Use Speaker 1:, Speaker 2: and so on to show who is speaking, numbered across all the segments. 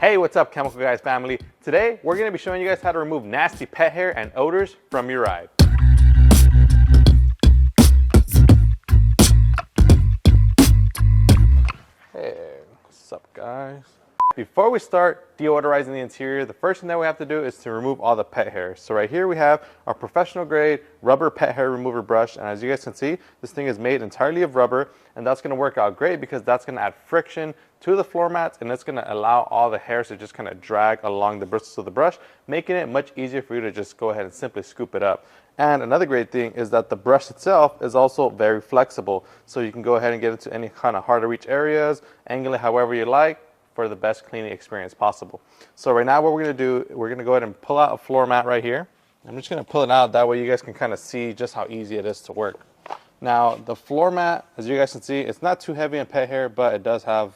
Speaker 1: Hey, what's up, Chemical Guys family? Today, we're gonna be showing you guys how to remove nasty pet hair and odors from your ride. Hey, what's up, guys? Before we start deodorizing the interior, the first thing that we have to do is to remove all the pet hair. So right here we have our professional grade rubber pet hair remover brush. And as you guys can see, this thing is made entirely of rubber, and that's gonna work out great because that's gonna add friction to the floor mats, and it's gonna allow all the hairs to just kind of drag along the bristles of the brush, making it much easier for you to just go ahead and simply scoop it up. And another great thing is that the brush itself is also very flexible. So you can go ahead and get into any kind of hard to reach areas, angle it however you like, for the best cleaning experience possible. So right now what we're gonna do, we're gonna go ahead and pull out a floor mat right here. I'm just gonna pull it out, that way you guys can kind of see just how easy it is to work. Now the floor mat, as you guys can see, it's not too heavy in pet hair, but it does have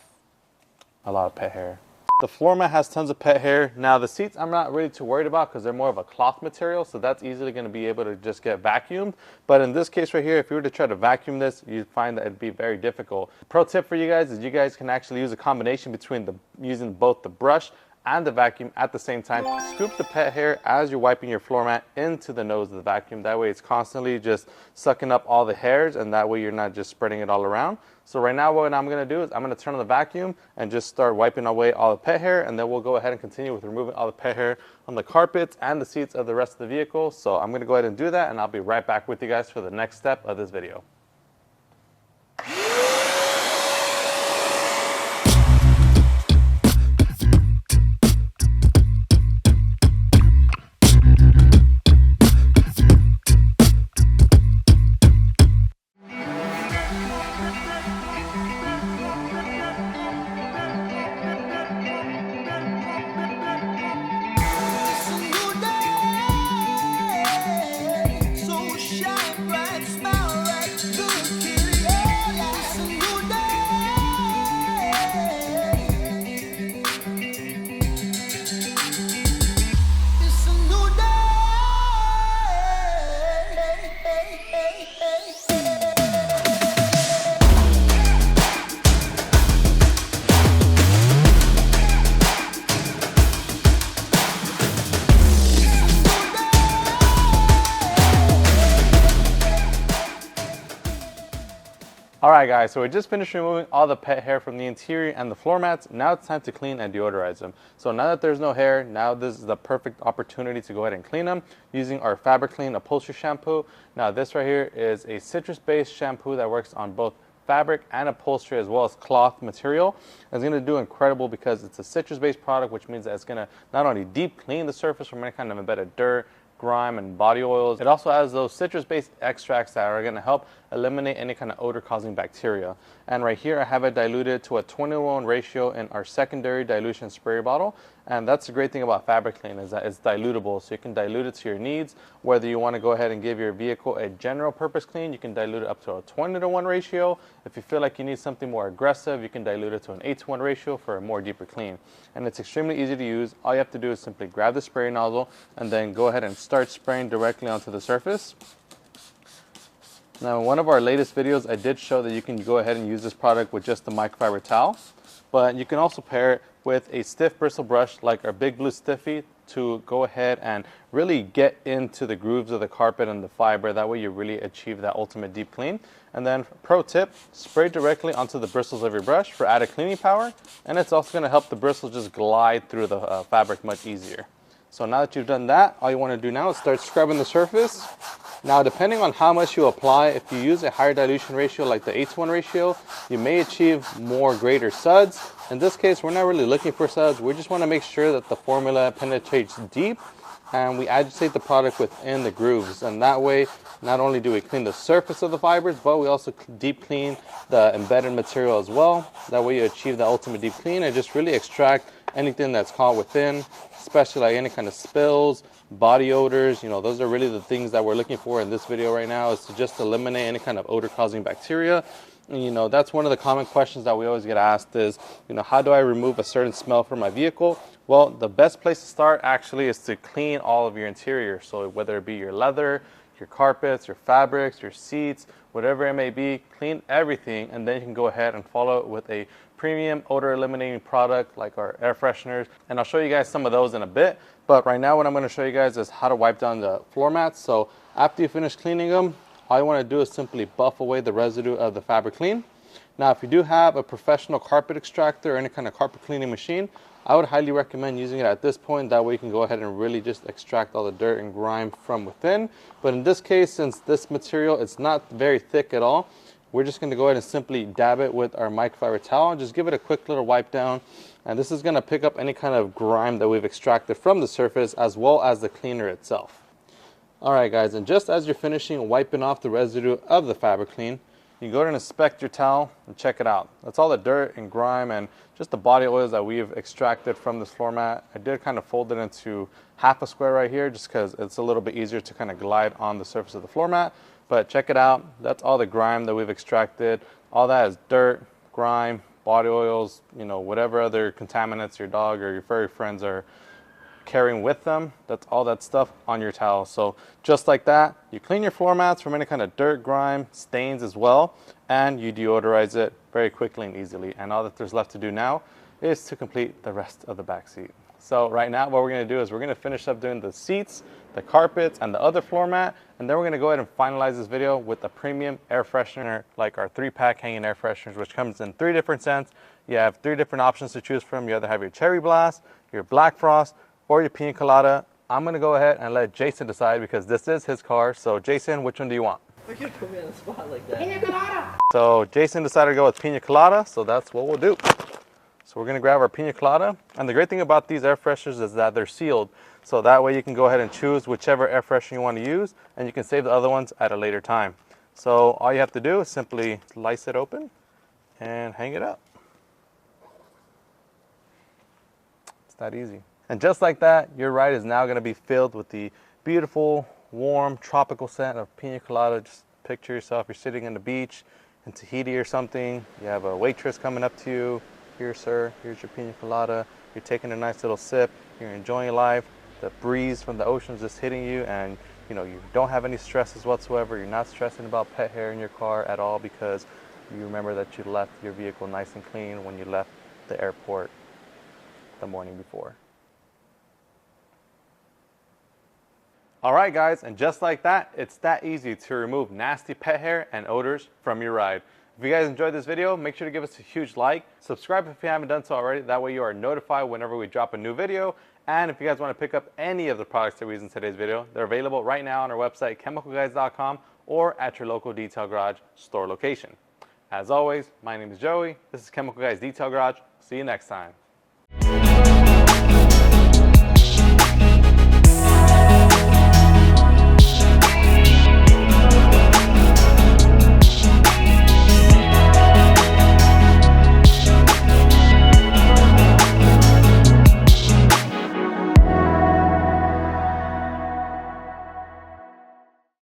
Speaker 1: a lot of pet hair. The floor mat has tons of pet hair. Now the seats I'm not really too worried about because they're more of a cloth material, so that's easily going to be able to just get vacuumed. But in this case right here, if you were to try to vacuum this, you'd find that it'd be very difficult. Pro tip for you guys is you guys can actually use a combination between using both the brush and the vacuum at the same time. Scoop the pet hair as you're wiping your floor mat into the nose of the vacuum. That way it's constantly just sucking up all the hairs, and that way you're not just spreading it all around. So right now what I'm gonna do is I'm gonna turn on the vacuum and just start wiping away all the pet hair, and then we'll go ahead and continue with removing all the pet hair on the carpets and the seats of the rest of the vehicle. So I'm gonna go ahead and do that, and I'll be right back with you guys for the next step of this video. Alright guys, so we just finished removing all the pet hair from the interior and the floor mats. Now it's time to clean and deodorize them. So now that there's no hair, now this is the perfect opportunity to go ahead and clean them using our Fabric Clean upholstery shampoo. Now this right here is a citrus-based shampoo that works on both fabric and upholstery as well as cloth material. It's going to do incredible because it's a citrus-based product, which means that it's going to not only deep clean the surface from any kind of embedded dirt, grime, and body oils. It also has those citrus-based extracts that are going to help eliminate any kind of odor-causing bacteria. And right here I have it diluted to a 20:1 ratio in our secondary dilution spray bottle. And that's the great thing about Fabric Clean, is that it's dilutable, so you can dilute it to your needs. Whether you want to go ahead and give your vehicle a general purpose clean, you can dilute it up to a 20:1 ratio. If you feel like you need something more aggressive, you can dilute it to an 8:1 ratio for a more deeper clean. And it's extremely easy to use. All you have to do is simply grab the spray nozzle and then go ahead and start spraying directly onto the surface. Now in one of our latest videos, I did show that you can go ahead and use this product with just the microfiber towel, but you can also pair it with a stiff bristle brush like our Big Blue Stiffy to go ahead and really get into the grooves of the carpet and the fiber. That way you really achieve that ultimate deep clean. And then pro tip, spray directly onto the bristles of your brush for added cleaning power, and it's also going to help the bristles just glide through the fabric much easier. So now that you've done that, all you want to do now is start scrubbing the surface. Now depending on how much you apply, if you use a higher dilution ratio like the 8:1 ratio, you may achieve more greater suds. In this case, we're not really looking for suds. We just want to make sure that the formula penetrates deep and we agitate the product within the grooves. And that way, not only do we clean the surface of the fibers, but we also deep clean the embedded material as well. That way you achieve the ultimate deep clean and just really extract anything that's caught within, especially like any kind of spills, body odors. You know, those are really the things that we're looking for in this video right now, is to just eliminate any kind of odor causing bacteria. And, you know, that's one of the common questions that we always get asked is, you know, how do I remove a certain smell from my vehicle? Well, the best place to start actually is to clean all of your interior. So whether it be your leather, your carpets, your fabrics, your seats, whatever it may be. Clean everything, and then you can go ahead and follow it with a premium odor eliminating product like our air fresheners. And I'll show you guys some of those in a bit. But right now what I'm going to show you guys is how to wipe down the floor mats. So after you finish cleaning them, all you want to do is simply buff away the residue of the fabric clean. Now, if you do have a professional carpet extractor or any kind of carpet cleaning machine, I would highly recommend using it at this point. That way you can go ahead and really just extract all the dirt and grime from within. But in this case, since this material is not very thick at all, we're just going to go ahead and simply dab it with our microfiber towel. Just give it a quick little wipe down. And this is going to pick up any kind of grime that we've extracted from the surface, as well as the cleaner itself. Alright guys, and just as you're finishing wiping off the residue of the fabric clean, you go ahead and inspect your towel and check it out. That's all the dirt and grime and just the body oils that we've extracted from this floor mat. I did kind of fold it into half a square right here just because it's a little bit easier to kind of glide on the surface of the floor mat. But check it out. That's all the grime that we've extracted. All that is dirt, grime, body oils, you know, whatever other contaminants your dog or your furry friends are carrying with them. That's all that stuff on your towel. So just like that, you clean your floor mats from any kind of dirt, grime, stains as well, and you deodorize it very quickly and easily. And all that there's left to do now is to complete the rest of the back seat. So right now what we're going to do is we're going to finish up doing the seats, the carpets, and the other floor mat, and then we're going to go ahead and finalize this video with a premium air freshener like our 3-pack hanging air fresheners, which comes in 3 different scents. You have 3 different options to choose from. You either have your cherry blast, your black frost, or your pina colada. I'm going to go ahead and let Jason decide because this is his car. So Jason, which one do you want?
Speaker 2: Why you put me on the spot like that?
Speaker 3: Pina colada.
Speaker 1: So Jason decided to go with pina colada, so that's what we'll do. So we're going to grab our pina colada. And the great thing about these air fresheners is that they're sealed. So that way you can go ahead and choose whichever air freshener you want to use, and you can save the other ones at a later time. So all you have to do is simply slice it open and hang it up. It's that easy. And just like that, your ride is now going to be filled with the beautiful, warm, tropical scent of pina colada. Just picture yourself, you're sitting on the beach in Tahiti or something. You have a waitress coming up to you. Here, sir, here's your pina colada. You're taking a nice little sip. You're enjoying life. The breeze from the ocean is just hitting you, and you know you don't have any stresses whatsoever. You're not stressing about pet hair in your car at all because you remember that you left your vehicle nice and clean when you left the airport the morning before. Alright guys, and just like that, it's that easy to remove nasty pet hair and odors from your ride. If you guys enjoyed this video, make sure to give us a huge like. Subscribe if you haven't done so already. That way you are notified whenever we drop a new video. And if you guys want to pick up any of the products that we use in today's video, they're available right now on our website, chemicalguys.com, or at your local Detail Garage store location. As always, my name is Joey. This is Chemical Guys Detail Garage. See you next time.